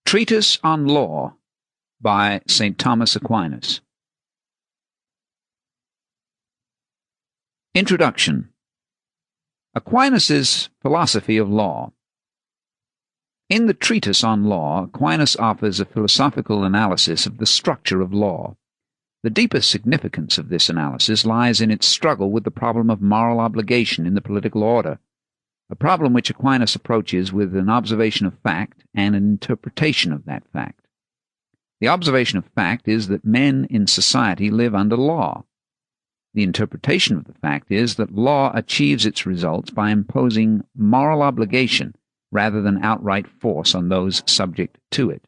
Treatise on Law by St. Thomas Aquinas. Introduction. Aquinas' Philosophy of Law. In the Treatise on Law, Aquinas offers a philosophical analysis of the structure of law. The deepest significance of this analysis lies in its struggle with the problem of moral obligation in the political order, a problem which Aquinas approaches with an observation of fact and an interpretation of that fact. The observation of fact is that men in society live under law. The interpretation of the fact is that law achieves its results by imposing moral obligation rather than outright force on those subject to it.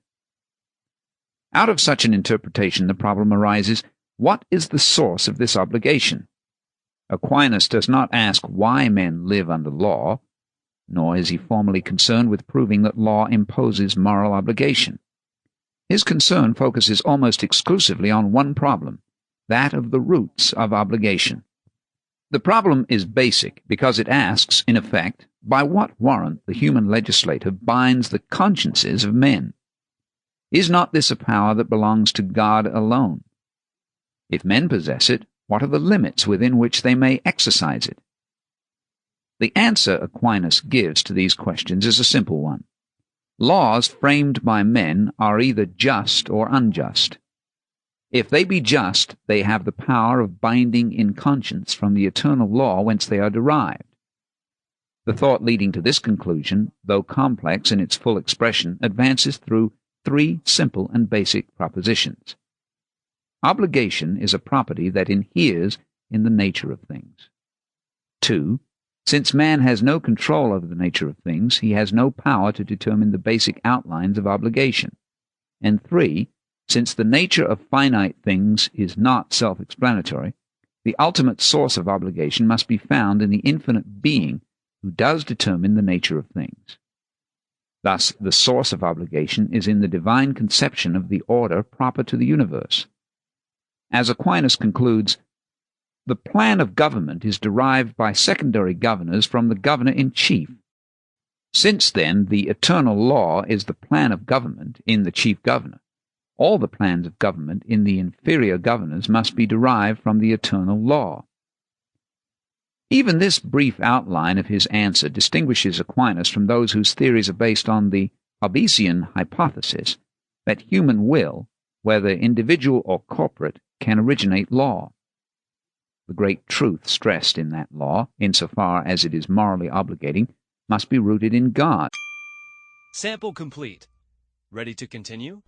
Out of such an interpretation, the problem arises: what is the source of this obligation? Aquinas does not ask why men live under law, nor is he formally concerned with proving that law imposes moral obligation. His concern focuses almost exclusively on one problem, that of the roots of obligation. The problem is basic because it asks, in effect, by what warrant the human legislator binds the consciences of men. Is not this a power that belongs to God alone? If men possess it, what are the limits within which they may exercise it? The answer Aquinas gives to these questions is a simple one. Laws framed by men are either just or unjust. If they be just, they have the power of binding in conscience from the eternal law whence they are derived. The thought leading to this conclusion, though complex in its full expression, advances through three simple and basic propositions. Obligation is a property that inheres in the nature of things. 2. Since man has no control over the nature of things, he has no power to determine the basic outlines of obligation. And 3. Since the nature of finite things is not self-explanatory, the ultimate source of obligation must be found in the infinite being who does determine the nature of things. Thus, the source of obligation is in the divine conception of the order proper to the universe. As Aquinas concludes, the plan of government is derived by secondary governors from the governor-in-chief. Since, then, the eternal law is the plan of government in the chief governor, all the plans of government in the inferior governors must be derived from the eternal law. Even this brief outline of his answer distinguishes Aquinas from those whose theories are based on the Hobbesian hypothesis that human will, whether individual or corporate, can originate law. The great truth stressed in that law, insofar as it is morally obligating, must be rooted in God. Sample complete. Ready to continue?